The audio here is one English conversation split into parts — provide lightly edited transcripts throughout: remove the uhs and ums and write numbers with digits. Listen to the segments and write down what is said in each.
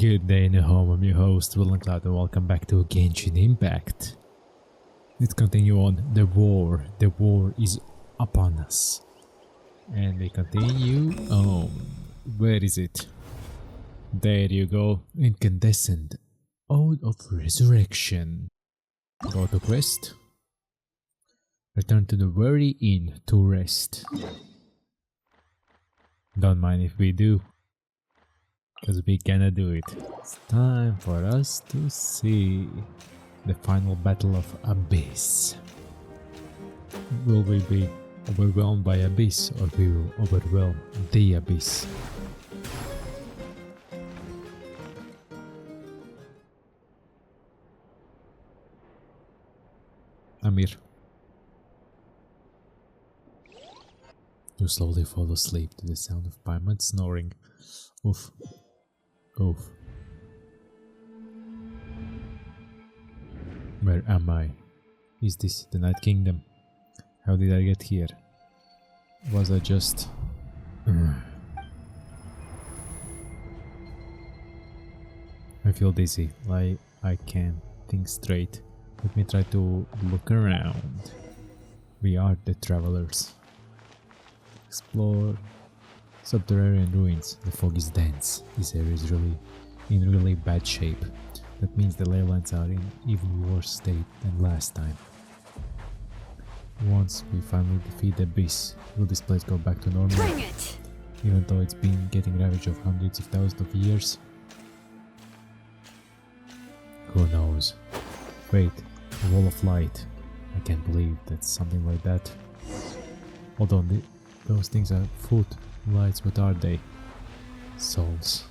Good day, new home. I'm your host, VillainCloud, and welcome back to Genshin Impact. Let's continue on the war. The war is upon us. And we continue. Where is it? There you go. Incandescent. Ode of Resurrection. Go to quest. Return to the very inn to rest. Don't mind if we do. Because we gonna do it. It's time for us to see the final battle of Abyss. Will we be overwhelmed by Abyss, or we will overwhelm the Abyss? Amir. You slowly fall asleep to the sound of Paimon snoring. Oof. Oof. Where am I? Is this the Night Kingdom? How did I get here? Was I just... I feel dizzy, like I can't think straight. Let me try to look around. We are the travelers. Explore subterranean ruins. The fog is dense. This area is in really bad shape. That means the ley lines are in even worse state than last time. Once we finally defeat the Abyss, will this place go back to normal? Bring it! Even though it's been getting ravaged of hundreds of thousands of years? Who knows? Wait, a wall of light. I can't believe that's something like that. Hold on, those things are food. Lights, what are they? Souls.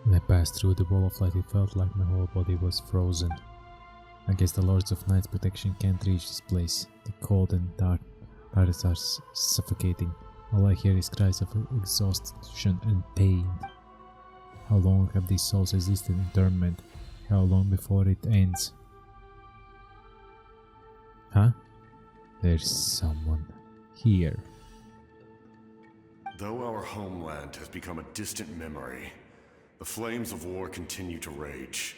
When I passed through the wall of light, it felt like my whole body was frozen. I guess the Lords of Night's protection can't reach this place. The cold and darkness are suffocating. All I hear is cries of exhaustion and pain. How long have these souls existed in torment? How long before it ends? Huh? There's someone here. Though our homeland has become a distant memory, the flames of war continue to rage.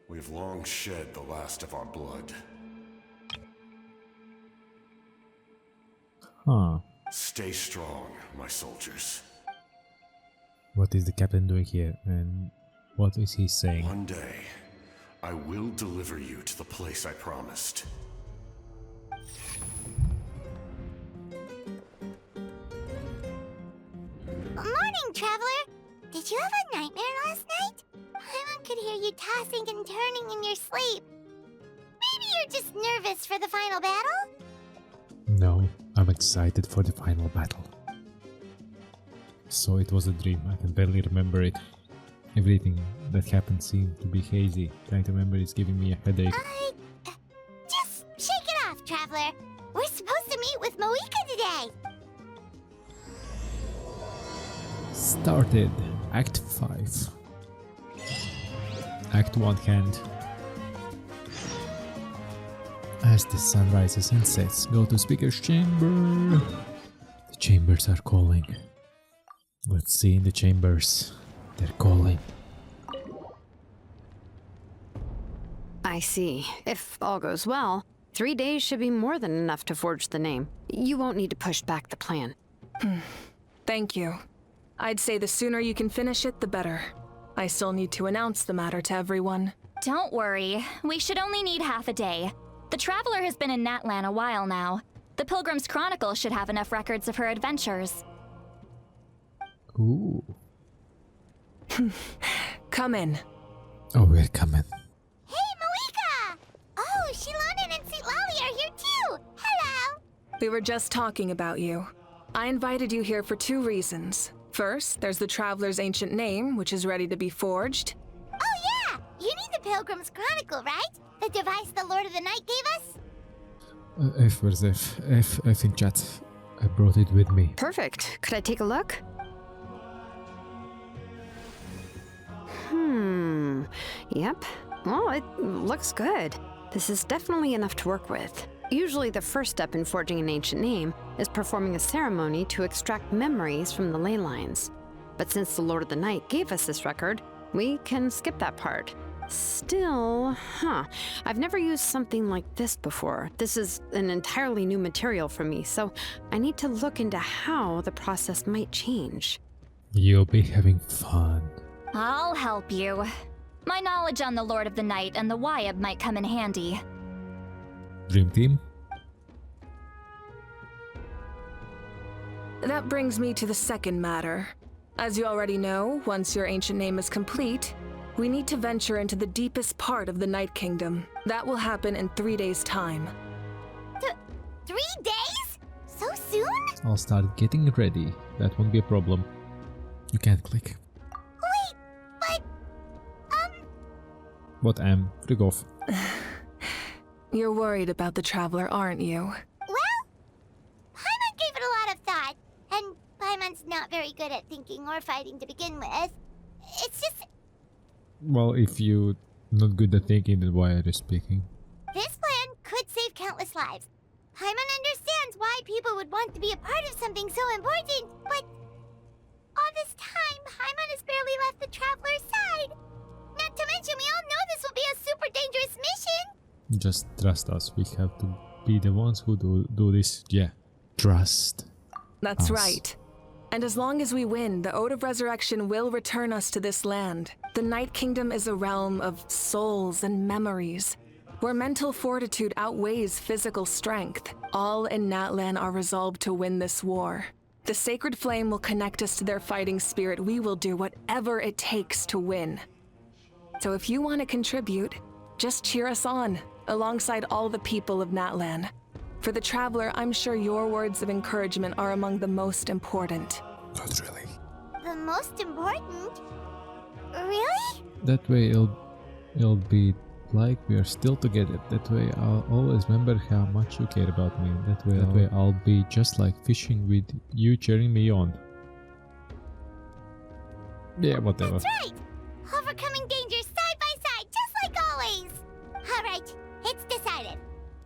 We have long shed the last of our blood. Huh. Stay strong, my soldiers. What is the captain doing here, and what is he saying? One day, I will deliver you to the place I promised. Morning, traveler! Did you have a nightmare last night? Paimon could hear you tossing and turning in your sleep. Maybe you're just nervous for the final battle? No, I'm excited for the final battle. So it was a dream, I can barely remember it. Everything that happened seemed to be hazy. Trying to remember is giving me a headache. Just shake it off, traveler. We're supposed to meet with Moika today. Started. Act 5. Act 1 hand. As the sun rises and sets, go to speaker's chamber. The chambers are calling. Let's see in the chambers. They're calling. I see. If all goes well, 3 days should be more than enough to forge the name. You won't need to push back the plan. Thank you. I'd say the sooner you can finish it, the better. I still need to announce the matter to everyone. Don't worry, we should only need half a day. The Traveler has been in Natlan a while now. The Pilgrim's Chronicle should have enough records of her adventures. Ooh. Come in. Oh, we're coming. Hey, Moika! Oh, Shilonen and Sweet Lolly are here too! Hello! We were just talking about you. I invited you here for two reasons. First, there's the Traveler's ancient name, which is ready to be forged. Oh yeah! You need the Pilgrim's Chronicle, right? The device the Lord of the Night gave us? F, where's F? F, I think, chat. I brought it with me. Perfect. Could I take a look? Yep. Well, it looks good. This is definitely enough to work with. Usually the first step in forging an ancient name is performing a ceremony to extract memories from the ley lines. But since the Lord of the Night gave us this record, we can skip that part. Still, I've never used something like this before. This is an entirely new material for me, so I need to look into how the process might change. You'll be having fun. I'll help you. My knowledge on the Lord of the Night and the Wyab might come in handy. Dream team? That brings me to the second matter. As you already know, once your ancient name is complete, we need to venture into the deepest part of the Night Kingdom. That will happen in 3 days' time. 3 days? So soon? I'll start getting ready. That won't be a problem. You can't click. Wait, but... What am? Frig off. You're worried about the Traveler, aren't you? Well, Paimon gave it a lot of thought, and Paimon's not very good at thinking or fighting to begin with. It's just... Well, if you're not good at thinking, then why are you speaking? This plan could save countless lives. Paimon understands why people would want to be a part of something so important, but... all this time, Paimon has barely left the Traveler's side. Not to mention, we all know this will be a super dangerous mission. Just trust us. We have to be the ones who do this. Yeah. Trust. That's us. right. And as long as we win, the Ode of Resurrection will return us to this land. The Night Kingdom is a realm of souls and memories, where mental fortitude outweighs physical strength. All in Natlan are resolved to win this war. The sacred flame will connect us to their fighting spirit. We will do whatever it takes to win. So if you want to contribute, just cheer us on, alongside all the people of Natlan. For the Traveler, I'm sure your words of encouragement are among the most important. Not really. The most important? Really? That way it'll be like we are still together. That way I'll always remember how much you care about me. That way I'll be just like fishing with you cheering me on. Yeah, whatever. That's right! Overcoming dangers side by side, just like always! Alright, it's decided.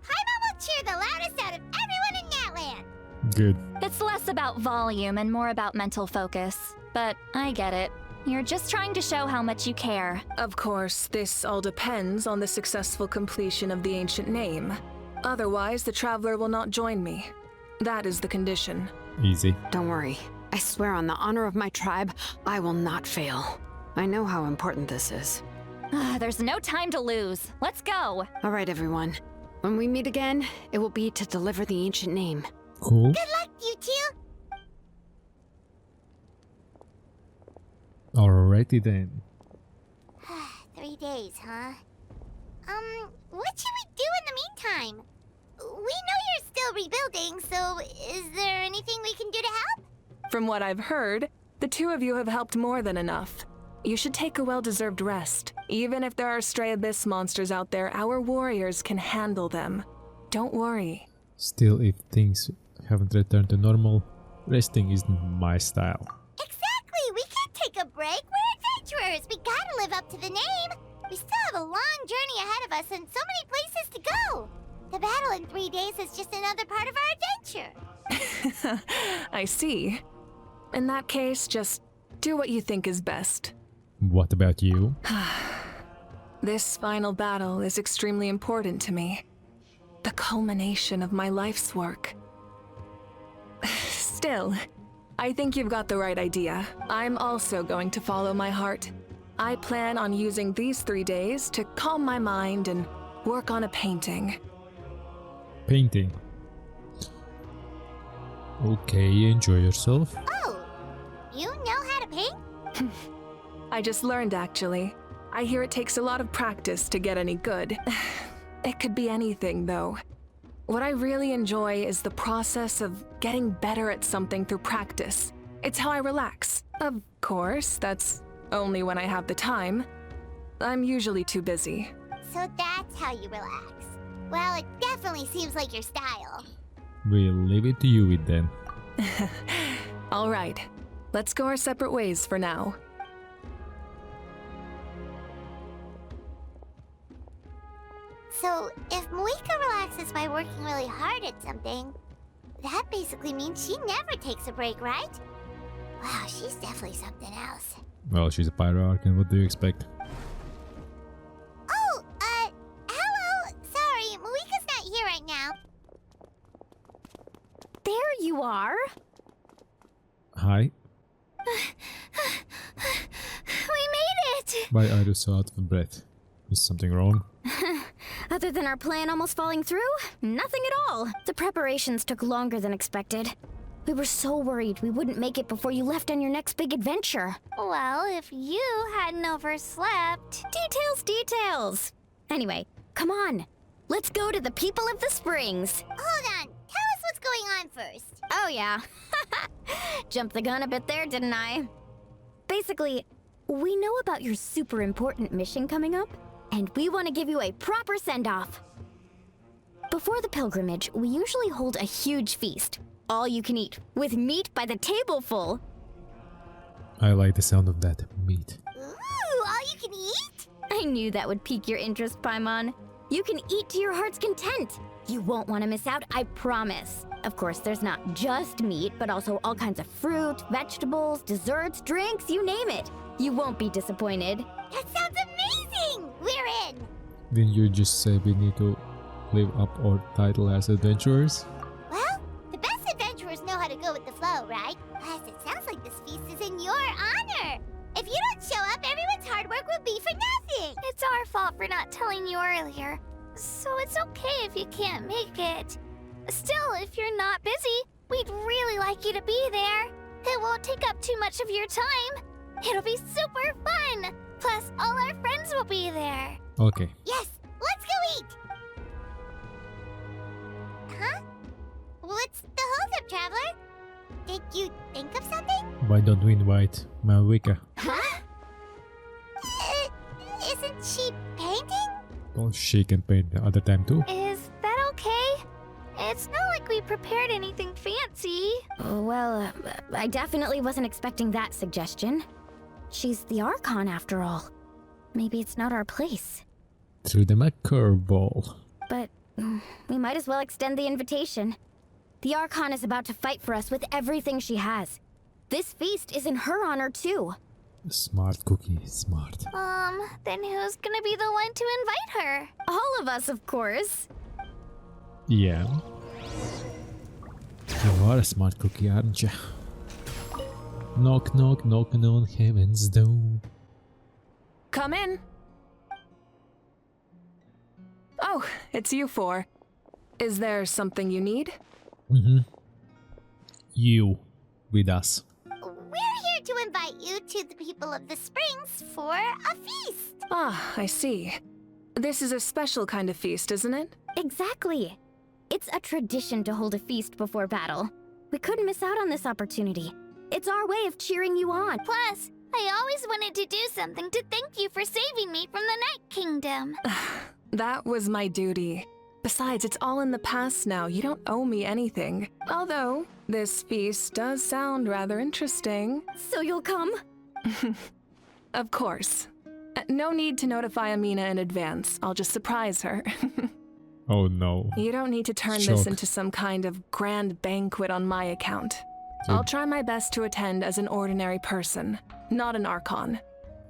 Paimon will cheer the loudest out of everyone in Natlan! Good. It's less about volume and more about mental focus. But I get it. You're just trying to show how much you care. Of course, this all depends on the successful completion of the ancient name. Otherwise, the Traveler will not join me. That is the condition. Easy. Don't worry. I swear on the honor of my tribe, I will not fail. I know how important this is. There's no time to lose. Let's go. All right, everyone. When we meet again, it will be to deliver the ancient name. Cool. Good luck, you two! Alrighty then. 3 days, huh? What should we do in the meantime? We know you're still rebuilding, so is there anything we can do to help? From what I've heard, the two of you have helped more than enough. You should take a well-deserved rest. Even if there are stray abyss monsters out there, our warriors can handle them. Don't worry. Still, if things haven't returned to normal, resting isn't my style. Exactly! We can't take a break! We're adventurers! We gotta live up to the name! We still have a long journey ahead of us and so many places to go! The battle in 3 days is just another part of our adventure! I see. In that case, just do what you think is best. What about you? This final battle is extremely important to me. The culmination of my life's work. Still, I think you've got the right idea. I'm also going to follow my heart. I plan on using these 3 days to calm my mind and work on a painting. Painting. Okay, enjoy yourself. Oh! You know how to paint? I just learned, actually. I hear it takes a lot of practice to get any good. It could be anything, though. What I really enjoy is the process of getting better at something through practice. It's how I relax. Of course, that's only when I have the time. I'm usually too busy. So that's how you relax. Well, it definitely seems like your style. We'll leave it to you then. All right, let's go our separate ways for now. So, if Moika relaxes by working really hard at something, that basically means she never takes a break, right? Wow, she's definitely something else. Well, she's a pyro arcane, what do you expect? Oh, hello! Sorry, Moika's not here right now. There you are. Hi. We made it! Why are you so out of breath? Is something wrong? Other than our plan almost falling through, nothing at all. The preparations took longer than expected. We were so worried we wouldn't make it before you left on your next big adventure. Well, if you hadn't overslept... Details! Anyway, come on. Let's go to the people of the springs. Hold on, tell us what's going on first. Oh yeah. Jumped the gun a bit there, didn't I? Basically, we know about your super important mission coming up, and we want to give you a proper send-off. Before the pilgrimage, we usually hold a huge feast. All you can eat, with meat by the tableful. I like the sound of that meat. Ooh, all you can eat? I knew that would pique your interest, Paimon. You can eat to your heart's content. You won't want to miss out, I promise. Of course, there's not just meat, but also all kinds of fruit, vegetables, desserts, drinks, you name it. You won't be disappointed. That sounds amazing! We're in! Didn't you just say we need to live up our title as adventurers? Well, the best adventurers know how to go with the flow, right? Plus, it sounds like this feast is in your honor. If you don't show up, everyone's hard work will be for nothing. It's our fault for not telling you earlier. So it's okay if you can't make it. Still, if you're not busy, we'd really like you to be there. It won't take up too much of your time. It'll be super fun. Plus, all our friends will be there. Okay. Yes, let's go eat! Huh? What's the holdup, Traveler? Did you think of something? Why don't we invite Malvika? Huh? Isn't she painting? Well, she can paint the other time too. Is that okay? It's not like we prepared anything fancy. Well, I definitely wasn't expecting that suggestion. She's the Archon after all. Maybe it's not our place. Threw them a curveball. But we might as well extend the invitation. The Archon is about to fight for us with everything she has. This feast is in her honor too. Smart cookie, smart. Then who's gonna be the one to invite her? All of us, of course. Yeah. You are a smart cookie, aren't you? Knock, knock, knocking on heaven's door. Come in. Oh, it's you four. Is there something you need? You with us. We're here to invite you to the people of the springs for a feast. Ah, I see. This is a special kind of feast, isn't it? Exactly. It's a tradition to hold a feast before battle. We couldn't miss out on this opportunity. It's our way of cheering you on. Plus, I always wanted to do something to thank you for saving me from the Night Kingdom. That was my duty. Besides, it's all in the past now. You don't owe me anything. Although, this feast does sound rather interesting. So you'll come? Of course. No need to notify Amina in advance. I'll just surprise her. Oh no. You don't need to turn Shock. this into some kind of grand banquet on my account. I'll try my best to attend as an ordinary person, not an Archon.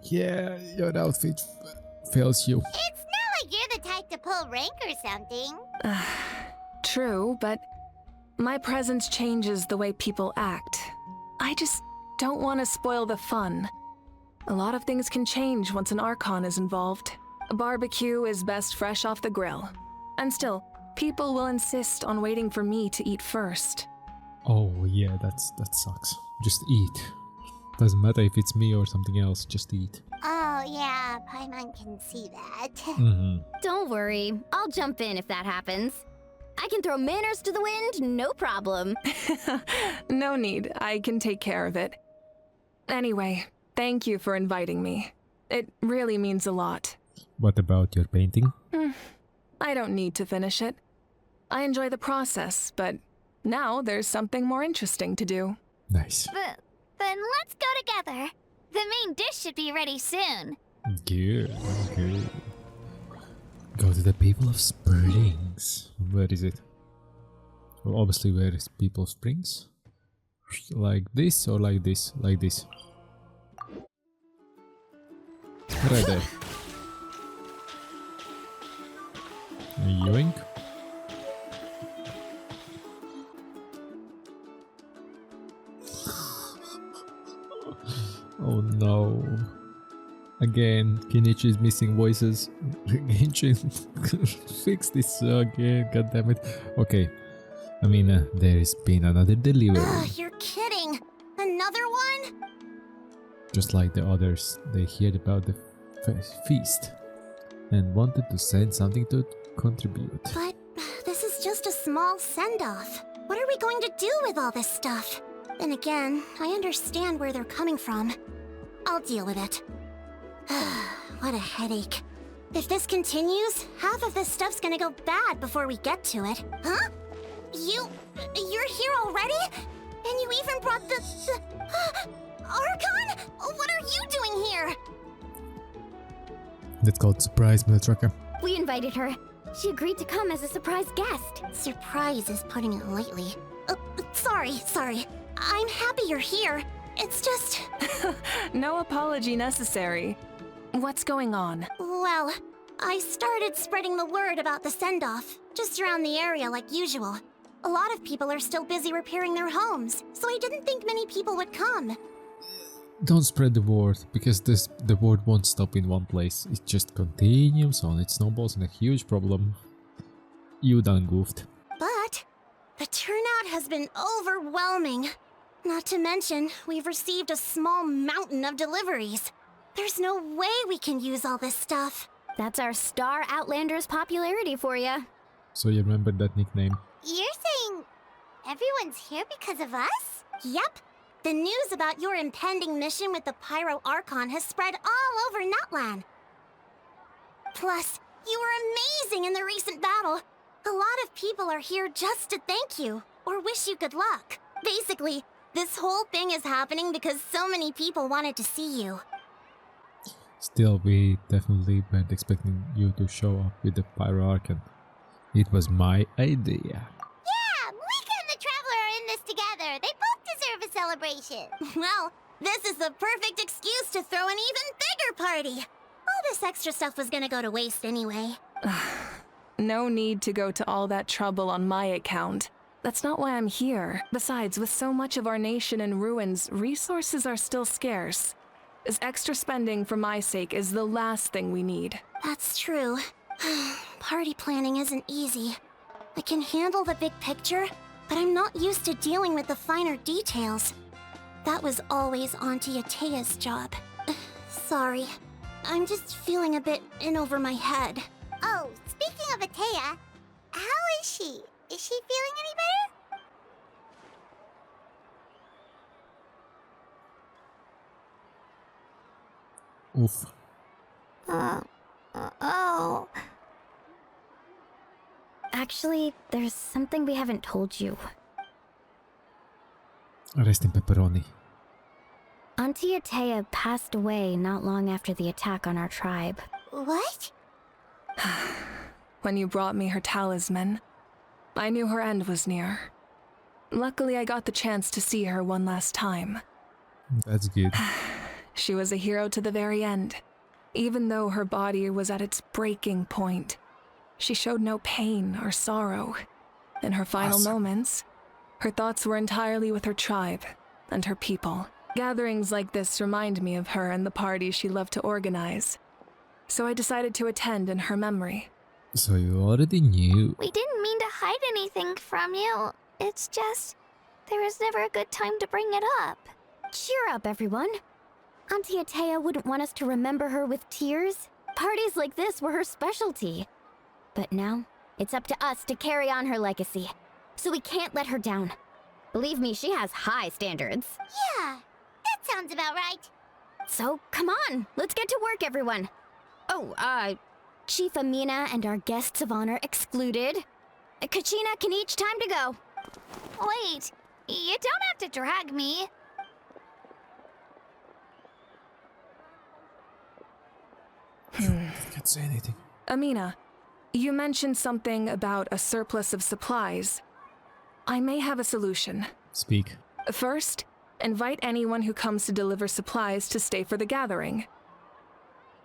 Yeah, your outfit fails you. It's not like you're the type to pull rank or something. True, but my presence changes the way people act. I just don't want to spoil the fun. A lot of things can change once an Archon is involved. A barbecue is best fresh off the grill. And still, people will insist on waiting for me to eat first. Oh yeah, that sucks. Just eat. Doesn't matter if it's me or something else, just eat. Oh yeah, Paimon can see that. Don't worry. I'll jump in if that happens. I can throw manners to the wind, no problem. No need, I can take care of it. Anyway, thank you for inviting me. It really means a lot. What about your painting? I don't need to finish it. I enjoy the process, but now there's something more interesting to do. Nice. Then let's go together. The main dish should be ready soon. Good. Good. Go to the People of Springs. Where is it? Well, obviously, where is People of Springs? Like this or like this? Like this. Right there. Yoink. Oh no. Again, Kenichi is missing voices. Genshin, fix this again, goddammit. Okay. I mean, there's been another delivery. Ugh, you're kidding. Another one? Just like the others, they heard about the feast and wanted to send something to contribute. But this is just a small send-off. What are we going to do with all this stuff? And again, I understand where they're coming from. I'll deal with it. What a headache. If this continues, half of this stuff's gonna go bad before we get to it. Huh? You're here already? And you even brought the Archon? What are you doing here? That's called surprise, Trucker. We invited her. She agreed to come as a surprise guest. Surprise is putting it lightly. Sorry. I'm happy you're here. It's just... No apology necessary. What's going on? Well, I started spreading the word about the send-off, just around the area like usual. A lot of people are still busy repairing their homes, so I didn't think many people would come. Don't spread the word, because the word won't stop in one place. It just continues on. It snowballs in a huge problem. You done goofed. But the turnout has been overwhelming. Not to mention, we've received a small mountain of deliveries. There's no way we can use all this stuff. That's our Star Outlander's popularity for you. So you remember that nickname? You're saying everyone's here because of us? Yep. The news about your impending mission with the Pyro Archon has spread all over Natlan. Plus, you were amazing in the recent battle. A lot of people are here just to thank you, or wish you good luck. Basically, this whole thing is happening because so many people wanted to see you. Still, we definitely weren't expecting you to show up with the Pyro Archon. It was my idea. Yeah, Mika and the Traveler are in this together. They both deserve a celebration. Well, this is the perfect excuse to throw an even bigger party. All this extra stuff was gonna go to waste anyway. No need to go to all that trouble on my account. That's not why I'm here. Besides, with so much of our nation in ruins, resources are still scarce. This extra spending for my sake is the last thing we need. That's true. Party planning isn't easy. I can handle the big picture, but I'm not used to dealing with the finer details. That was always Auntie Atea's job. Sorry. I'm just feeling a bit in over my head. Oh, speaking of Atea, how is she? Is she feeling any better? Oof. Oh. Actually, there's something we haven't told you. Rest in pepperoni. Auntie Atea passed away not long after the attack on our tribe. What? When you brought me her talisman, I knew her end was near. Luckily, I got the chance to see her one last time. That's good. She was a hero to the very end. Even though her body was at its breaking point, she showed no pain or sorrow. In her final moments, her thoughts were entirely with her tribe and her people. Gatherings like this remind me of her and the parties she loved to organize. So I decided to attend in her memory. So you already knew. We didn't mean to hide anything from you. It's just, there was never a good time to bring it up. Cheer up, everyone. Auntie Atea wouldn't want us to remember her with tears. Parties like this were her specialty. But now, It's up to us to carry on her legacy. So we can't let her down. Believe me, she has high standards. Yeah, that sounds about right. So, come on, let's get to work, everyone. Oh, Chief Amina and our guests of honor excluded. Kachina, can each time to go. Wait, you don't have to drag me. I can't say anything. Amina, you mentioned something about a surplus of supplies. I may have a solution. Speak. First, invite anyone who comes to deliver supplies to stay for the gathering.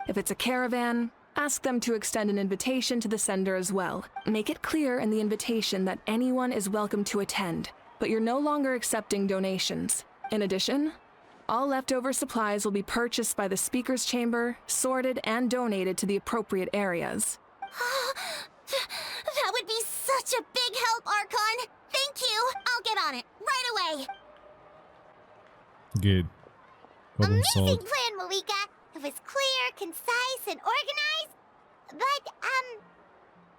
If it's a caravan, ask them to extend an invitation to the sender as well. Make it clear in the invitation that anyone is welcome to attend, but you're no longer accepting donations. In addition, all leftover supplies will be purchased by the speaker's chamber, sorted, and donated to the appropriate areas. That would be such a big help, Archon. Thank you. I'll get on it right away. Good. Problem Amazing solved. plan, Malika. It was clear, concise, and organized. But,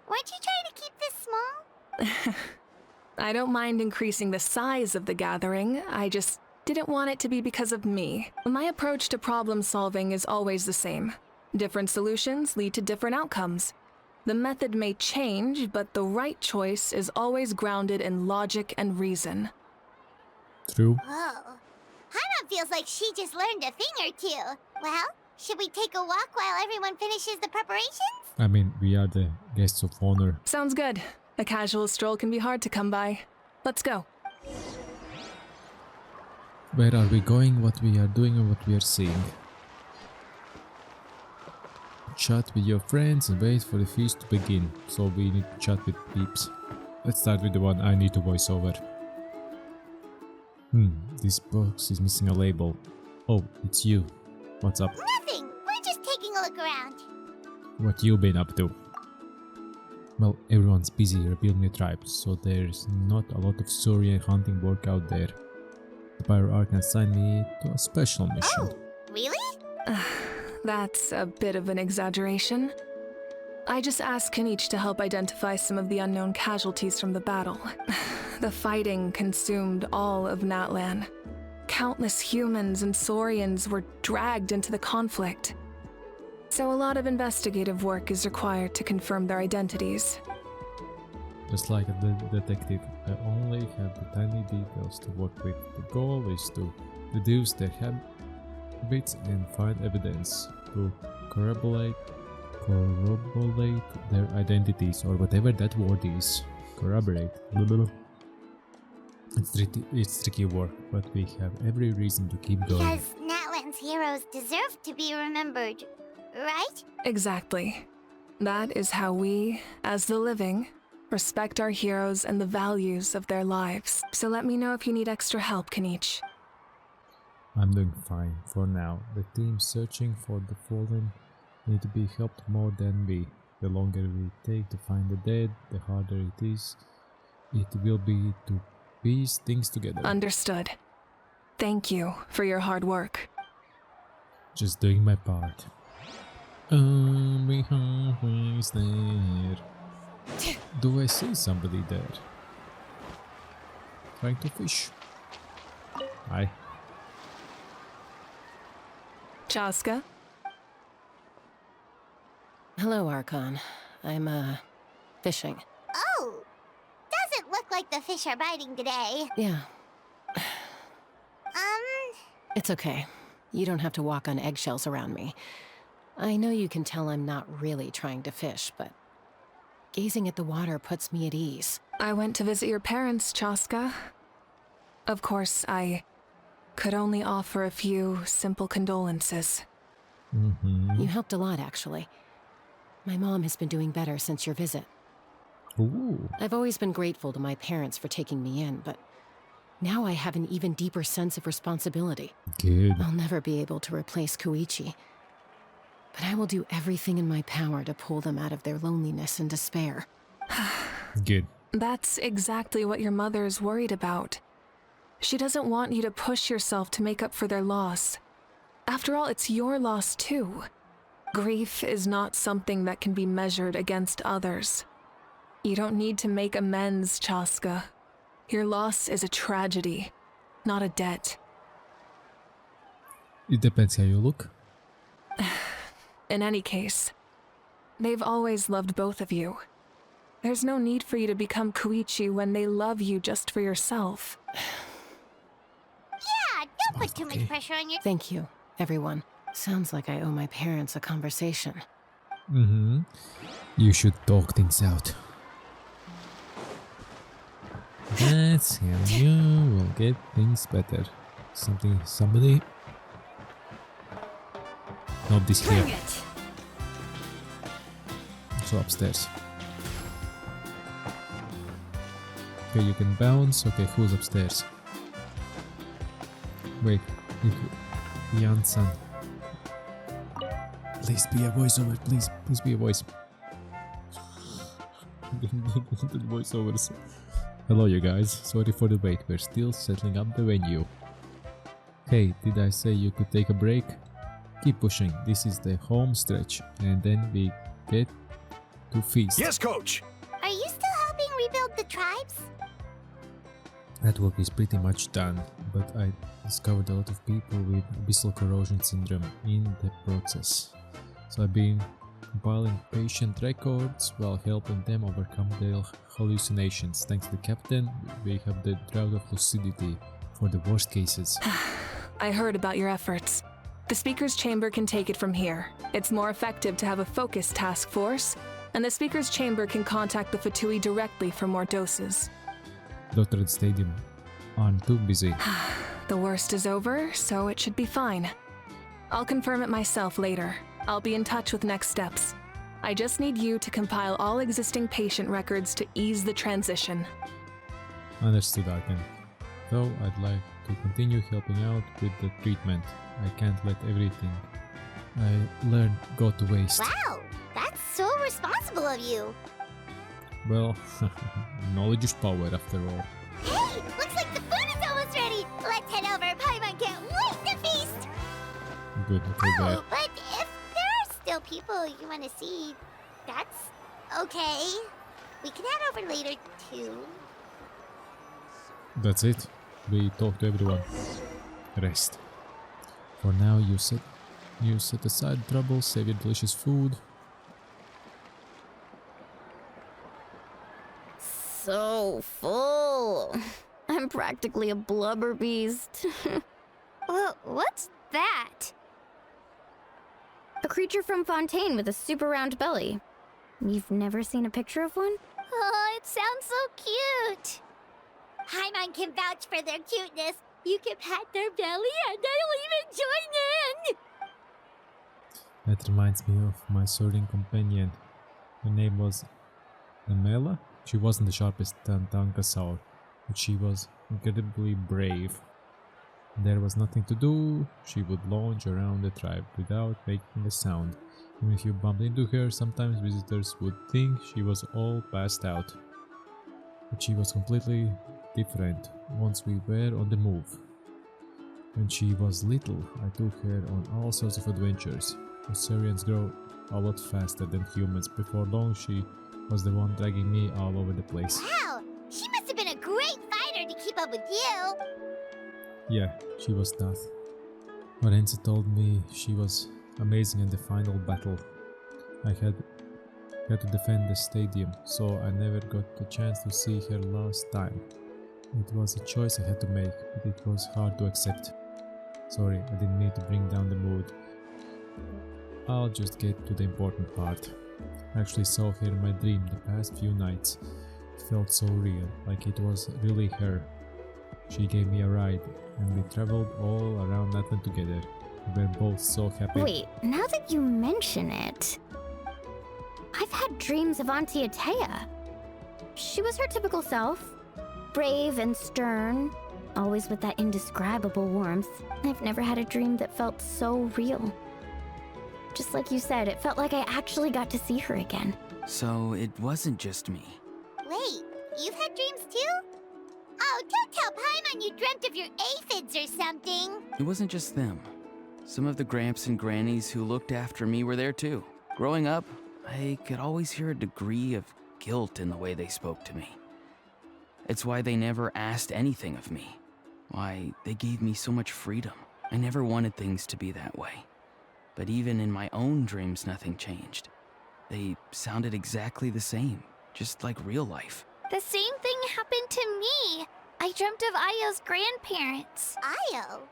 weren't you trying to keep this small? I don't mind increasing the size of the gathering, I just didn't want it to be because of me. My approach to problem solving is always the same. Different solutions lead to different outcomes. The method may change, but the right choice is always grounded in logic and reason. True. Whoa. Hana feels like she just learned a thing or two. Well, should we take a walk while everyone finishes the preparations? I mean, we are the guests of honor. Sounds good. A casual stroll can be hard to come by. Let's go. Where are we going, what we are doing, and what we are seeing? Chat with your friends and wait for the feast to begin. So we need to chat with peeps. Let's start with the one I need to voice over. This box is missing a label. Oh, it's you. What's up? Nothing. We're just taking a look around. What you been up to? Well, everyone's busy rebuilding the tribe, so there's not a lot of Saurian hunting work out there. The Pyro Archon assigned me to a special mission. Oh, really? That's a bit of an exaggeration. I just asked Kanich to help identify some of the unknown casualties from the battle. The fighting consumed all of Natlan. Countless humans and Saurians were dragged into the conflict. So a lot of investigative work is required to confirm their identities. Just like a detective, I only have the tiny details to work with. The goal is to deduce their habits and find evidence to corroborate their identities, or whatever that word is. Corroborate. It's tricky work, but we have every reason to keep going. Because Natlan's heroes deserve to be remembered, right? Exactly. That is how we, as the living, respect our heroes and the values of their lives. So let me know if you need extra help, Kanich. I'm doing fine for now. The team searching for the fallen need to be helped more than we. The longer we take to find the dead, the harder it will be to piece things together. Understood. Thank you for your hard work. Just doing my part. Only halfway's there. Do I see somebody there? Trying to fish. Hi. Chaska? Hello, Archon. I'm, fishing. Oh! Doesn't look like the fish are biting today. Yeah, it's okay. You don't have to walk on eggshells around me. I know you can tell I'm not really trying to fish, but gazing at the water puts me at ease. I went to visit your parents, Chaska. Of course, I could only offer a few simple condolences. You helped a lot, actually. My mom has been doing better since your visit. Ooh. I've always been grateful to my parents for taking me in, but now I have an even deeper sense of responsibility. Good. I'll never be able to replace Koichi, but I will do everything in my power to pull them out of their loneliness and despair. Good. That's exactly what your mother is worried about. She doesn't want you to push yourself to make up for their loss. After all, it's your loss too. Grief is not something that can be measured against others. You don't need to make amends, Chaska. Your loss is a tragedy, not a debt. It depends how you look. In any case, they've always loved both of you. There's no need for you to become Koichi when they love you just for yourself. Yeah, don't put too much pressure on your... Thank you, everyone. Sounds like I owe my parents a conversation. Mm-hmm. You should talk things out. That's how you will get things better. Somebody... Not this here. So upstairs. Okay, you can bounce. Okay, who's upstairs? Wait, Jan-san. Please be a voiceover, please be a voice. Wanted voiceovers. Hello you guys, sorry for the wait, we're still settling up the venue. Hey, did I say you could take a break? Keep pushing, this is the home stretch, and then we get to feast. Yes, coach! Are you still helping rebuild the tribes? That work is pretty much done, but I discovered a lot of people with abyssal corrosion syndrome in the process. So I've been compiling patient records while helping them overcome their hallucinations. Thanks to the captain, we have the drought of lucidity for the worst cases. I heard about your efforts. The Speaker's Chamber can take it from here. It's more effective to have a focused task force, and the Speaker's Chamber can contact the Fatui directly for more doses. Doctor at the stadium aren't too busy. The worst is over, so it should be fine. I'll confirm it myself later. I'll be in touch with next steps. I just need you to compile all existing patient records to ease the transition. Understood, Arkan. Though I'd like to continue helping out with the treatment. I can't let everything I learned go to waste. Wow, that's so responsible of you. Well, knowledge is power after all. Hey, looks like the food is almost ready. Let's head over. Paimon can't wait to feast. Good, okay, Oh, but if there are still people you want to see, that's okay. We can head over later too. That's it. We talk to everyone. Rest. For now, you set aside trouble, save your delicious food. So full. I'm practically a blubber beast. What's that? A creature from Fontaine with a super round belly. You've never seen a picture of one? Oh, it sounds so cute. Paimon can vouch for their cuteness. You can pat their belly and I'll even join in. That reminds me of my sorting companion. Her name was Namela. She wasn't the sharpest Tantankasaur, but she was incredibly brave. There was nothing to do, she would lounge around the tribe without making a sound. Even if you bumped into her, sometimes visitors would think she was all passed out. But she was completely different once we were on the move. When she was little, I took her on all sorts of adventures. Osirians grow a lot faster than humans. Before long, she was the one dragging me all over the place. Wow, she must have been a great fighter to keep up with you. Yeah, she was tough. Lorenzo told me she was amazing in the final battle. I had to defend the stadium, so I never got the chance to see her last time. It was a choice I had to make, but it was hard to accept. Sorry, I didn't mean to bring down the mood. I'll just get to the important part. I actually saw her in my dream the past few nights. It felt so real, like it was really her. She gave me a ride, and we traveled all around Natlan together. We were both so happy. Wait, now that you mention it, I've had dreams of Auntie Atea. She was her typical self, brave and stern, always with that indescribable warmth. I've never had a dream that felt so real. Just like you said, it felt like I actually got to see her again. So it wasn't just me. Wait, you've had dreams too? Oh, don't tell Paimon you dreamt of your aphids or something. It wasn't just them. Some of the gramps and grannies who looked after me were there too. Growing up, I could always hear a degree of guilt in the way they spoke to me. It's why they never asked anything of me. Why they gave me so much freedom. I never wanted things to be that way. But even in my own dreams, nothing changed. They sounded exactly the same, just like real life. The same thing happened to me. I dreamt of Ayo's grandparents. Io?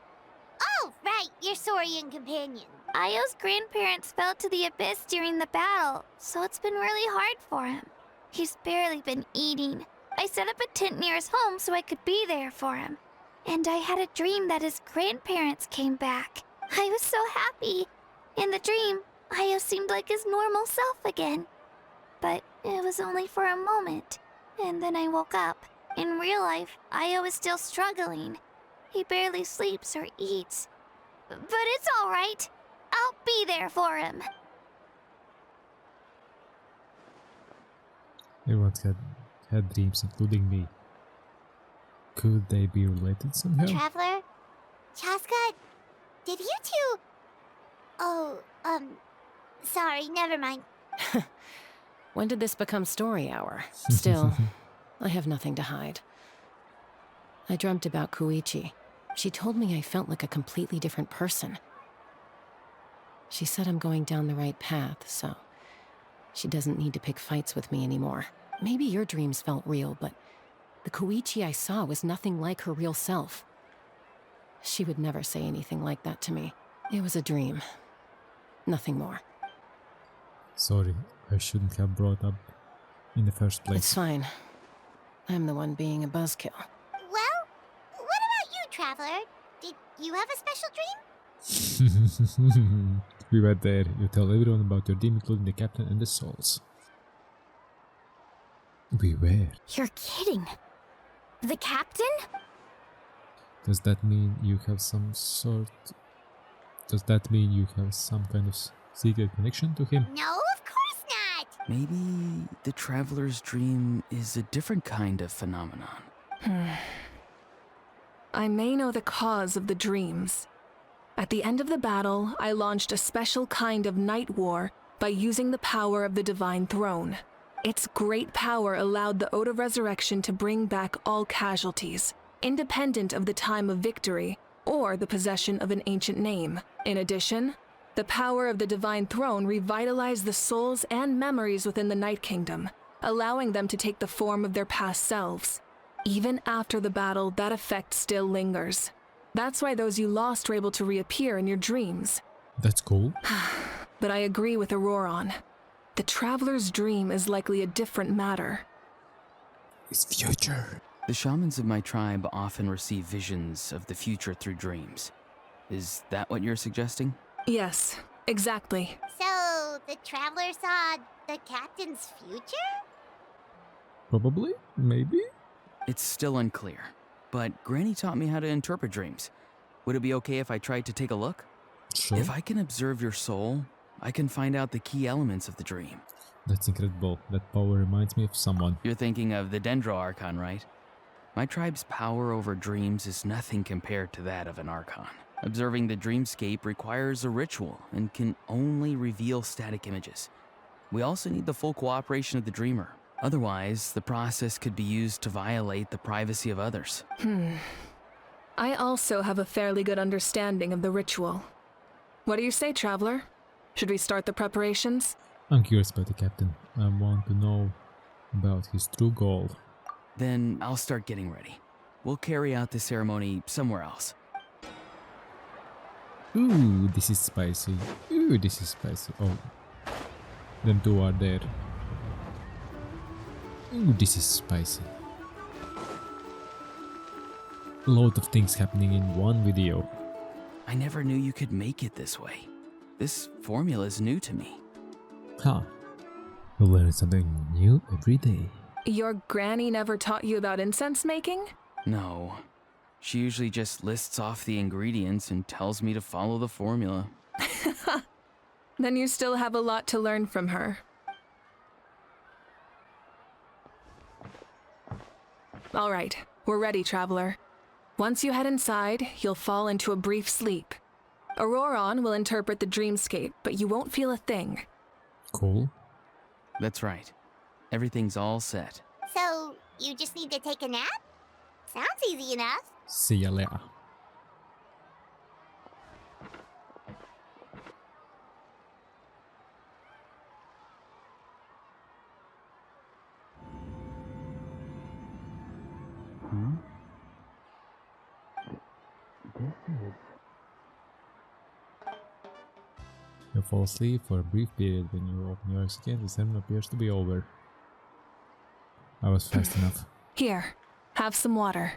Oh, right, your Saurian companion. Ayo's grandparents fell to the abyss during the battle, so it's been really hard for him. He's barely been eating. I set up a tent near his home so I could be there for him. And I had a dream that his grandparents came back. I was so happy. In the dream, Ayo seemed like his normal self again. But it was only for a moment. And then I woke up. In real life, Ayo is still struggling. He barely sleeps or eats. But it's all right. I'll be there for him. Everyone's had dreams, including me. Could they be related somehow? Traveler? Chaska? Did you two... Oh, sorry, never mind. When did this become story hour? Still, I have nothing to hide. I dreamt about Koichi. She told me I felt like a completely different person. She said I'm going down the right path, so she doesn't need to pick fights with me anymore. Maybe your dreams felt real, but the Koichi I saw was nothing like her real self. She would never say anything like that to me. It was a dream. Nothing more. Sorry, I shouldn't have brought up in the first place. It's fine. I'm the one being a buzzkill. Well, what about you, Traveler? Did you have a special dream? We were there. You tell everyone about your dream, including the captain and the souls. We were. You're kidding. The captain? Does that mean you have some sort... Does that mean you have some kind of secret connection to him? No, of course not! Maybe the traveler's dream is a different kind of phenomenon. I may know the cause of the dreams. At the end of the battle, I launched a special kind of night war by using the power of the Divine Throne. Its great power allowed the Ode of Resurrection to bring back all casualties, independent of the time of victory or the possession of an ancient name. In addition, the power of the Divine Throne revitalized the souls and memories within the Night Kingdom, allowing them to take the form of their past selves. Even after the battle, that effect still lingers. That's why those you lost were able to reappear in your dreams. That's cool. But I agree with Auroron. The Traveler's dream is likely a different matter. It's future. The shamans of my tribe often receive visions of the future through dreams. Is that what you're suggesting? Yes, exactly. So, the Traveler saw the captain's future? Probably? Maybe? It's still unclear, but Granny taught me how to interpret dreams. Would it be okay if I tried to take a look? Sure. If I can observe your soul, I can find out the key elements of the dream. That's incredible. That power reminds me of someone. You're thinking of the Dendro Archon, right? My tribe's power over dreams is nothing compared to that of an Archon. Observing the dreamscape requires a ritual and can only reveal static images. We also need the full cooperation of the dreamer. Otherwise, the process could be used to violate the privacy of others. I also have a fairly good understanding of the ritual. What do you say, Traveler? Should we start the preparations? I'm curious about the captain. I want to know about his true goal. Then I'll start getting ready. We'll carry out the ceremony somewhere else. Ooh, this is spicy. Ooh, this is spicy. Oh. Them two are there. Ooh, this is spicy. A lot of things happening in one video. I never knew you could make it this way. This formula is new to me. Huh. We learn something new every day. Your granny never taught you about incense making? No. She usually just lists off the ingredients and tells me to follow the formula. Then you still have a lot to learn from her. All right, we're ready, Traveler. Once you head inside, you'll fall into a brief sleep. Auroron will interpret the dreamscape, but you won't feel a thing. Cool. That's right. Everything's all set. So, you just need to take a nap? Sounds easy enough. See ya later. You fall asleep for a brief period. When you open your eyes again, the ceremony appears to be over. I was fast enough. Here, have some water.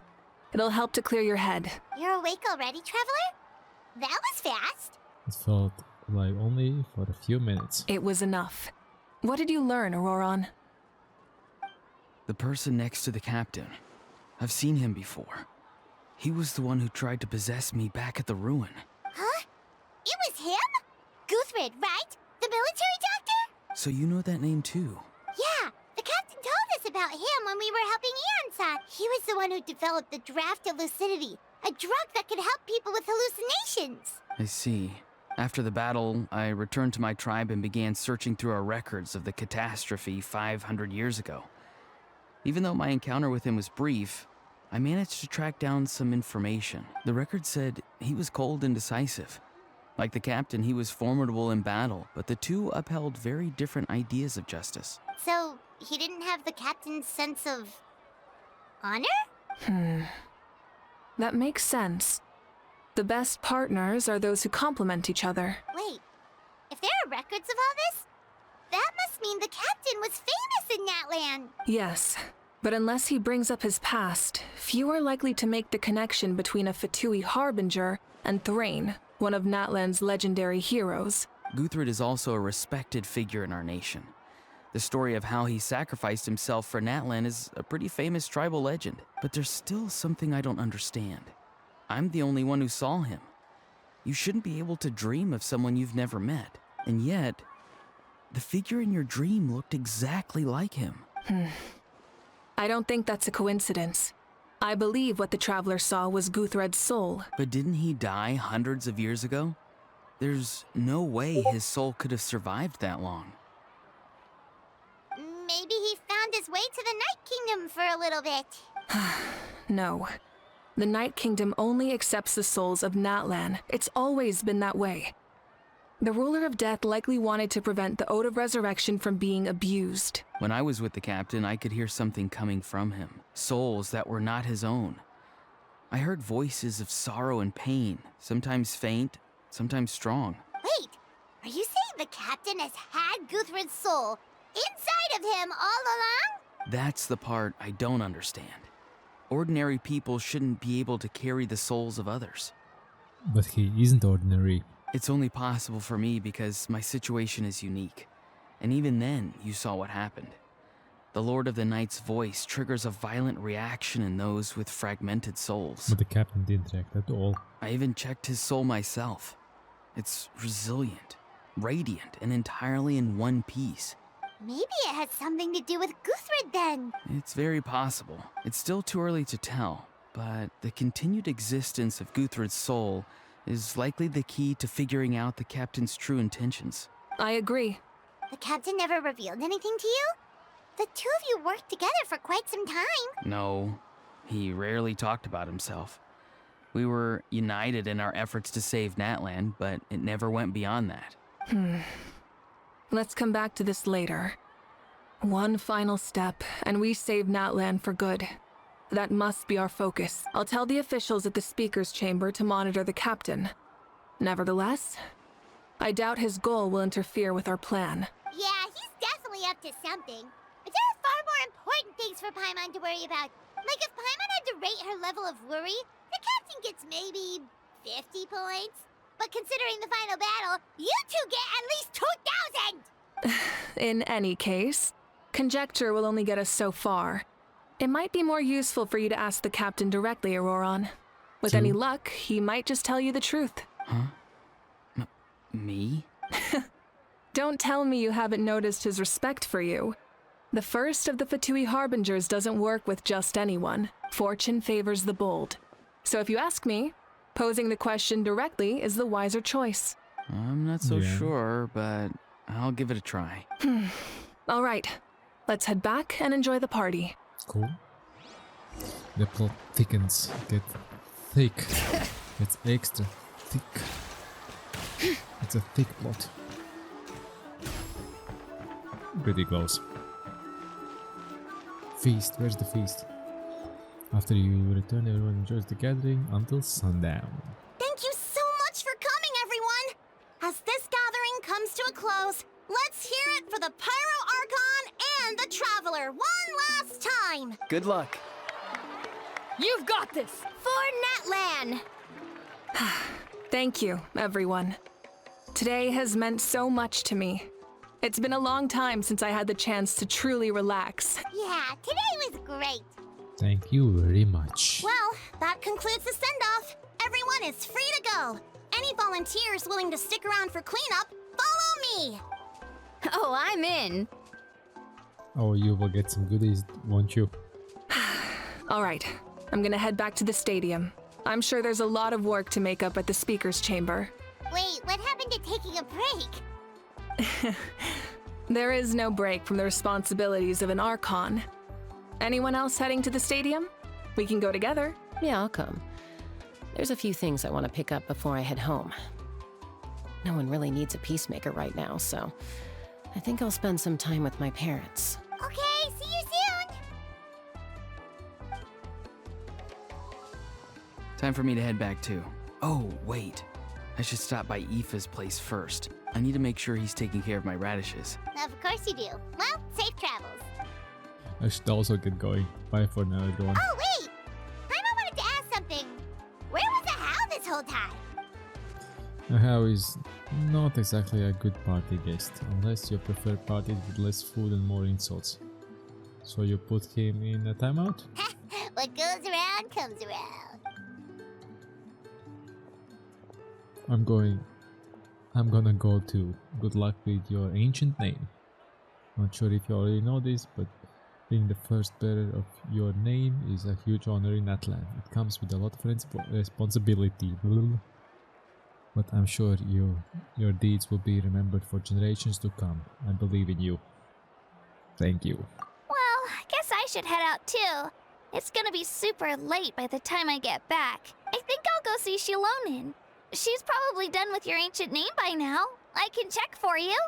It'll help to clear your head. You're awake already, Traveler? That was fast. It felt like only for a few minutes. It was enough. What did you learn, Auroron? The person next to the captain. I've seen him before. He was the one who tried to possess me back at the ruin. Huh? It was him? Guthrid, right? The military doctor? So you know that name too? Yeah, the captain told us about him when we were helping Ian-san. He was the one who developed the draft of lucidity, a drug that could help people with hallucinations. I see. After the battle, I returned to my tribe and began searching through our records of the catastrophe 500 years ago. Even though my encounter with him was brief, I managed to track down some information. The record said he was cold and decisive. Like the captain, he was formidable in battle, but the two upheld very different ideas of justice. So, he didn't have the captain's sense of honor? That makes sense. The best partners are those who complement each other. Wait, if there are records of all this, that must mean the captain was famous in Natlan. Yes, but unless he brings up his past, few are likely to make the connection between a Fatui harbinger and Thrain, one of Natlan's legendary heroes. Guthrid is also a respected figure in our nation. The story of how he sacrificed himself for Natlan is a pretty famous tribal legend, but there's still something I don't understand. I'm the only one who saw him. You shouldn't be able to dream of someone you've never met, and yet, the figure in your dream looked exactly like him. I don't think that's a coincidence. I believe what the Traveler saw was Guthred's soul. But didn't he die hundreds of years ago? There's no way his soul could have survived that long. Maybe he found his way to the Night Kingdom for a little bit. No. The Night Kingdom only accepts the souls of Natlan. It's always been that way. The Ruler of Death likely wanted to prevent the Ode of Resurrection from being abused. When I was with the captain, I could hear something coming from him. Souls that were not his own. I heard voices of sorrow and pain, sometimes faint, sometimes strong. Wait, are you saying the captain has had Guthrid's soul inside of him all along? That's the part I don't understand. Ordinary people shouldn't be able to carry the souls of others. But he isn't ordinary. It's only possible for me because my situation is unique. And even then, you saw what happened. The Lord of the Night's voice triggers a violent reaction in those with fragmented souls. But the captain didn't react at all. I even checked his soul myself. It's resilient, radiant, and entirely in one piece. Maybe it has something to do with Guthrid then. It's very possible. It's still too early to tell, but the continued existence of Guthrid's soul is likely the key to figuring out the captain's true intentions. I agree. The captain never revealed anything to you? The two of you worked together for quite some time. No, he rarely talked about himself. We were united in our efforts to save Natlan, but it never went beyond that. Let's come back to this later. One final step, and we save Natlan for good. That must be our focus. I'll tell the officials at the speaker's chamber to monitor the captain. Nevertheless, I doubt his goal will interfere with our plan. Yeah, he's definitely up to something. But there are far more important things for Paimon to worry about. Like if Paimon had to rate her level of worry, the captain gets maybe 50 points. But considering the final battle, you two get at least 2,000! In any case, conjecture will only get us so far. It might be more useful for you to ask the captain directly, Auroron. With any luck, he might just tell you the truth. Huh? Me? Don't tell me you haven't noticed his respect for you. The first of the Fatui Harbingers doesn't work with just anyone. Fortune favors the bold. So if you ask me, posing the question directly is the wiser choice. I'm not so sure, but I'll give it a try. All right. let's head back and enjoy the party. Cool. The plot thickens, get thick. It's extra thick. It's a thick plot. Pretty close. Feast, where's the feast? After you return, everyone enjoys the gathering until sundown. Thank you so much for coming, everyone! As this gathering comes to a close, let's hear it for the Pyro Archon and the Traveler one last time! Good luck. You've got this! For Natlan! Thank you, everyone. Today has meant so much to me. It's been a long time since I had the chance to truly relax. Yeah, today was great. Thank you very much. Well, that concludes the send-off. Everyone is free to go. Any volunteers willing to stick around for cleanup, follow me! Oh, I'm in! Oh, you will get some goodies, won't you? All right, I'm gonna head back to the stadium. I'm sure there's a lot of work to make up at the speaker's chamber. Wait, what happened to taking a break? There is no break from the responsibilities of an Archon. Anyone else heading to the stadium? We can go together. Yeah, I'll come. There's a few things I want to pick up before I head home. No one really needs a peacemaker right now, so I think I'll spend some time with my parents. Okay, see you soon! Time for me to head back too. Oh, wait. I should stop by Aoife's place first. I need to make sure he's taking care of my radishes. Of course you do. Well, safe travels. I should also get going. Bye for now, everyone. Oh, wait! Paimon wanted to ask something. Where was the How this whole time? How is not exactly a good party guest, unless you prefer parties with less food and more insults. So you put him in a timeout? What goes around comes around. I'm gonna go too. Good luck with your ancient name. Not sure if you already know this, but being the first bearer of your name is a huge honor in Natlan. It comes with a lot of responsibility. But I'm sure your deeds will be remembered for generations to come. I believe in you. Thank you. Well, I guess I should head out too. It's gonna be super late by the time I get back. I think I'll go see Shilonin. She's probably done with your ancient name by now. I can check for you.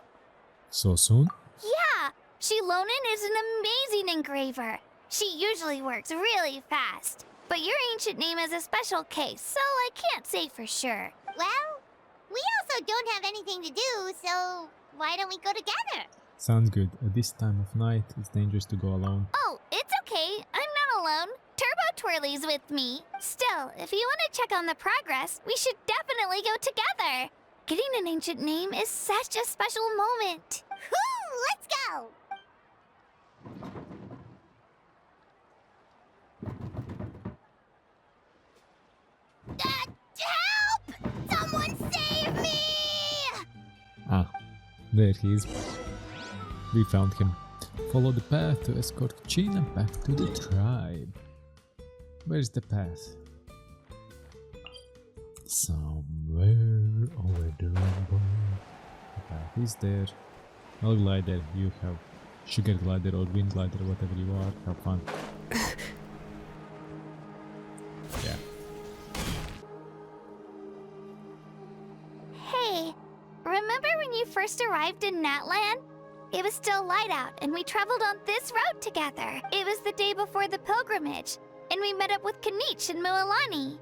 So soon? Yeah, Shilonin is an amazing engraver. She usually works really fast. But your ancient name is a special case, so I can't say for sure. Well, we also don't have anything to do, so why don't we go together? Sounds good. At this time of night, it's dangerous to go alone. Oh, it's okay. I'm not alone. Turbo Twirly's with me. Still, if you want to check on the progress, we should definitely go together. Getting an ancient name is such a special moment. Whoo! Let's go! Help! Someone save me! Ah, there he is. We found him. Follow the path to escort China back to the tribe. Where's the path? Somewhere over the rainbow. The path is there. No glider, you have sugar glider or wind glider, whatever you are. Have fun. Yeah. Hey, remember when you first arrived in Natlan? It was still light out, and we traveled on this road together. It was the day before the pilgrimage, and we met up with Kanich and Mualani.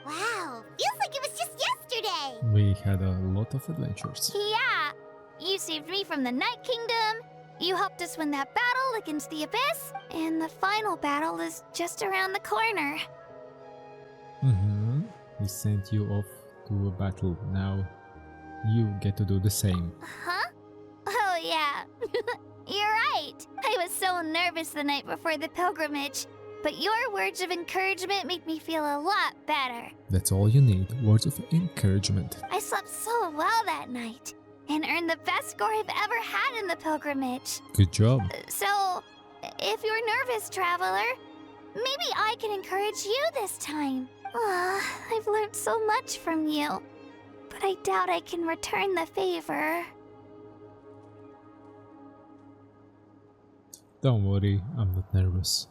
Wow, feels like it was just yesterday. We had a lot of adventures. Yeah, you saved me from the Night Kingdom, you helped us win that battle against the Abyss, and the final battle is just around the corner. We sent you off to a battle. Now you get to do the same. Huh? Oh yeah, you're right. I was so nervous the night before the pilgrimage, but your words of encouragement made me feel a lot better. That's all you need, words of encouragement. I slept so well that night, and earned the best score I've ever had in the pilgrimage. Good job. So, if you're nervous, traveler, maybe I can encourage you this time. I've learned so much from you, but I doubt I can return the favor. Don't worry, I'm not nervous.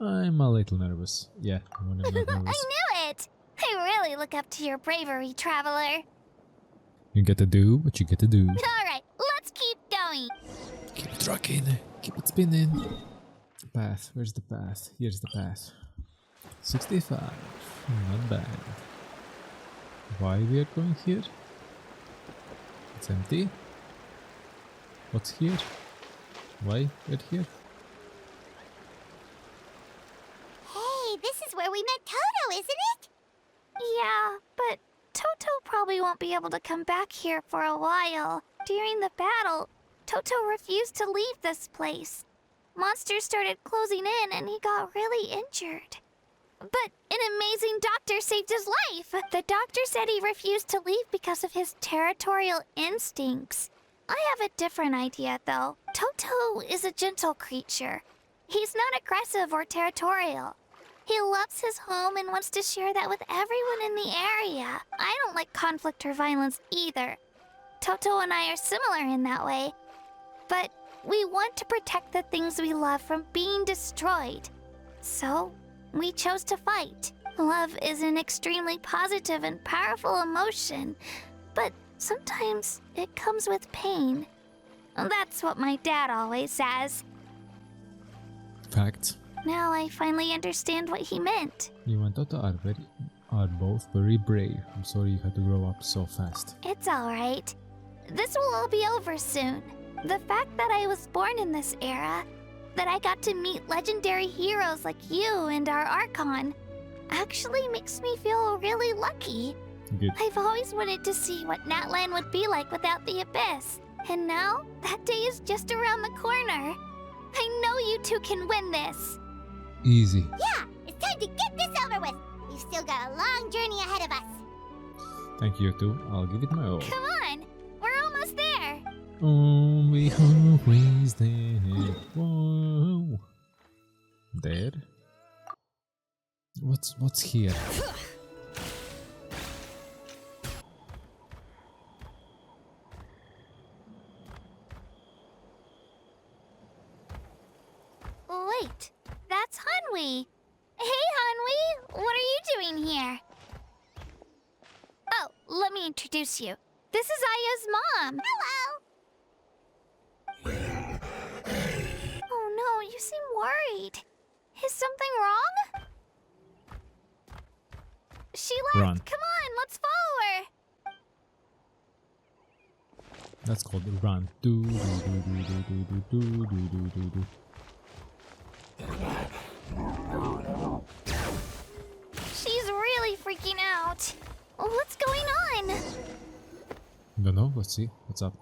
I'm a little nervous. Yeah, when I'm not I nervous. knew it! I really look up to your bravery, Traveler. You get to do what you get to do. Alright, let's keep going. Keep it rocking, keep it spinning. The path, where's the path? Here's the path. 65, not bad. Why we are going here? It's empty. What's here? Why we're here? Hey, this is where we met Toto, isn't it? Yeah, but Toto probably won't be able to come back here for a while. During the battle, Toto refused to leave this place. Monsters started closing in and he got really injured. But an amazing doctor saved his life. The doctor said he refused to leave because of his territorial instincts. I have a different idea, though. Toto is a gentle creature. He's not aggressive or territorial. He loves his home and wants to share that with everyone in the area. I don't like conflict or violence either. Toto and I are similar in that way. But we want to protect the things we love from being destroyed. So, we chose to fight. Love is an extremely positive and powerful emotion, but sometimes it comes with pain. That's what my dad always says. Fact. Now I finally understand what he meant. You and Toto are both very brave. I'm sorry you had to grow up so fast. It's alright. This will all be over soon. The fact that I was born in this era, that I got to meet legendary heroes like you and our Archon, actually makes me feel really lucky. Good. I've always wanted to see what Natlan would be like without the Abyss. And now, that day is just around the corner. I know you two can win this. Easy. Yeah, it's time to get this over with. We've still got a long journey ahead of us. Thank you too. I'll give it my all. Come on, we're almost there. Oh, we always there. Whoa. There. What's here? Wait, that's Hanwi. Hey, Hanwi, what are you doing here? Oh, let me introduce you. This is Aya's mom. Hello. Oh no, you seem worried. Is something wrong? She left. Run. Come on, let's follow her. That's called a run. Do do do do do do do do do do do. She's really freaking out. What's going on? Don't know. Let's see. What's up?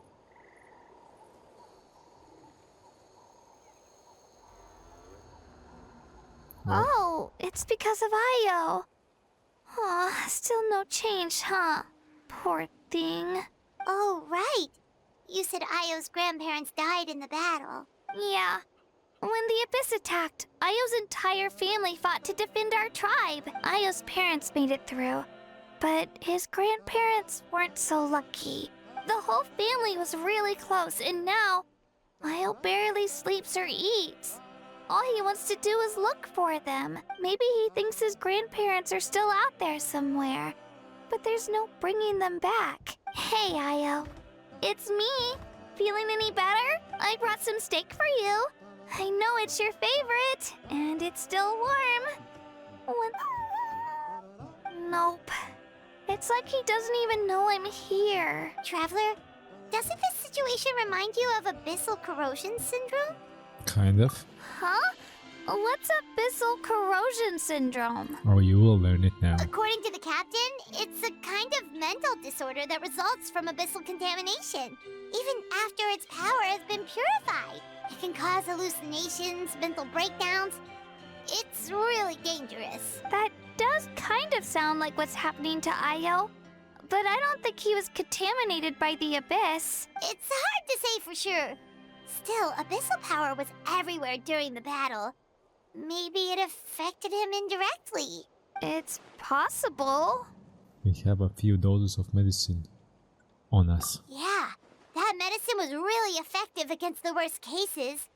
What? Oh, it's because of Ayo. Aw, still no change, huh? Poor thing. Oh, right. You said Ayo's grandparents died in the battle. Yeah. When the Abyss attacked, Ayo's entire family fought to defend our tribe. Ayo's parents made it through, but his grandparents weren't so lucky. The whole family was really close, and now Ayo barely sleeps or eats. All he wants to do is look for them. Maybe he thinks his grandparents are still out there somewhere, but there's no bringing them back. Hey, Ayo. It's me. Feeling any better? I brought some steak for you. I know it's your favorite, and it's still warm. Nope. It's like he doesn't even know I'm here. Traveler, doesn't this situation remind you of abyssal corrosion syndrome? Kind of. Huh? What's abyssal corrosion syndrome? Oh, you will learn it now. According to the captain, it's a kind of mental disorder that results from abyssal contamination. Even after its power has been purified, it can cause hallucinations, mental breakdowns. It's really dangerous. That does kind of sound like what's happening to Ayo, but I don't think he was contaminated by the Abyss. It's hard to say for sure. Still, abyssal power was everywhere during the battle. Maybe it affected him indirectly. It's possible. We have a few doses of medicine on us. Yeah, that medicine was really effective against the worst cases.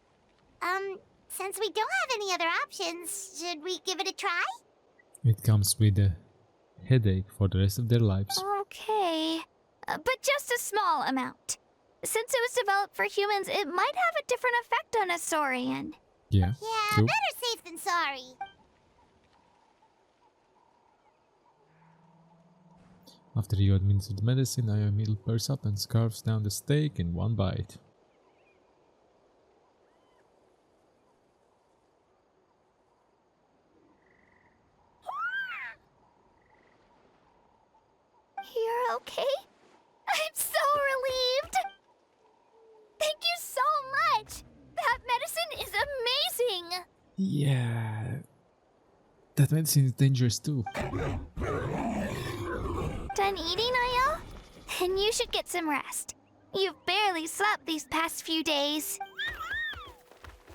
Since we don't have any other options, should we give it a try? It comes with a headache for the rest of their lives. Okay. But just a small amount. Since it was developed for humans, it might have a different effect on a Saurian. Yeah, Yeah, true. better safe than sorry. After you administer the medicine, I immediately purse up and scarfs down the steak in one bite. You're okay? I'm so relieved! Thank you so much! That medicine is amazing! Yeah, that medicine is dangerous too. Done eating, Ayo? Then you should get some rest. You've barely slept these past few days.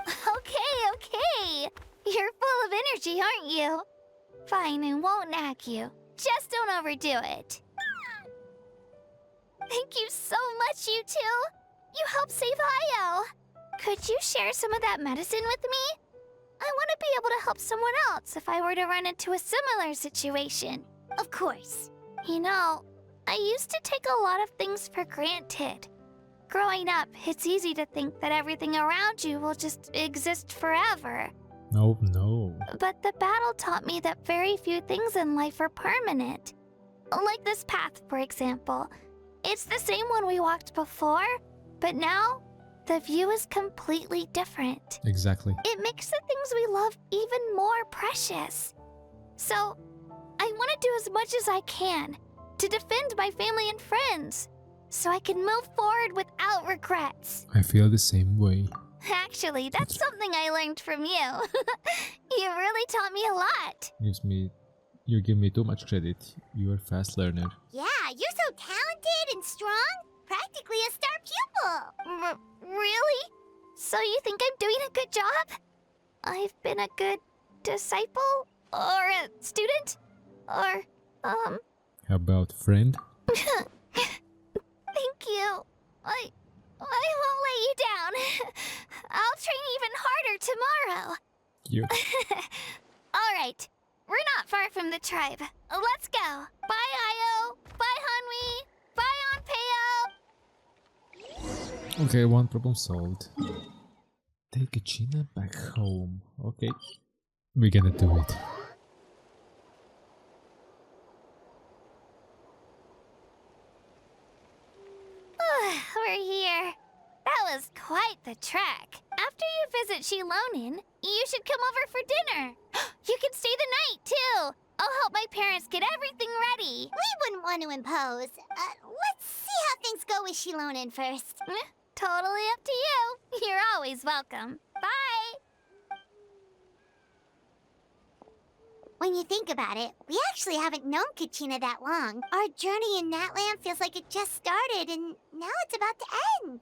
Okay. You're full of energy, aren't you? Fine, I won't nag you. Just don't overdo it. Thank you so much, you two. You helped save Ayo. Could you share some of that medicine with me? I want to be able to help someone else if I were to run into a similar situation. Of course. You know, I used to take a lot of things for granted. Growing up, it's easy to think that everything around you will just exist forever. No. But the battle taught me that very few things in life are permanent. Like this path, for example. It's the same one we walked before, but now the view is completely different. Exactly. It makes the things we love even more precious. So, I want to do as much as I can to defend my family and friends, so I can move forward without regrets. I feel the same way. Actually, that's something I learned from you. You really taught me a lot. You give me too much credit. You're a fast learner. Yeah, you're so talented and strong. Practically a star pupil. Really? So you think I'm doing a good job? I've been a good disciple? Or a student? Or, How about friend? Thank you. I won't let you down. I'll train even harder tomorrow. You. All right. We're not far from the tribe. Let's go. Bye, Ayo. Bye, Hanwi. Bye, Onpeo. Okay, one problem solved. Take Gina back home. Okay. We're gonna do it. We're here. That was quite the trek. After you visit Shilonin, you should come over for dinner. You can stay the night, too. I'll help my parents get everything ready. We wouldn't want to impose. Let's see how things go with Shilonin first. Totally up to you. You're always welcome. Bye. When you think about it, we actually haven't known Kachina that long. Our journey in Natlan feels like it just started, and now it's about to end.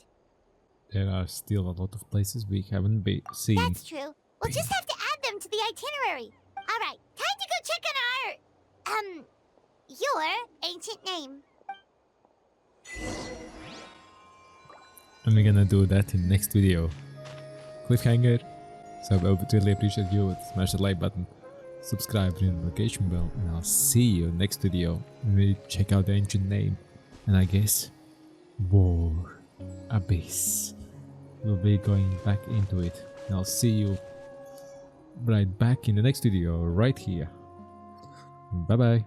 There are still a lot of places we haven't seen. That's true. We'll just have to add them to the itinerary. All right, time to go check on your ancient name. And we're gonna do that in next video. Cliffhanger. So I would really appreciate you would smash the like button, subscribe, ring the notification bell, and I'll see you next video when we check out the ancient name. And I guess War Abyss. We'll be going back into it. And I'll see you right back in the next video right here. Bye bye.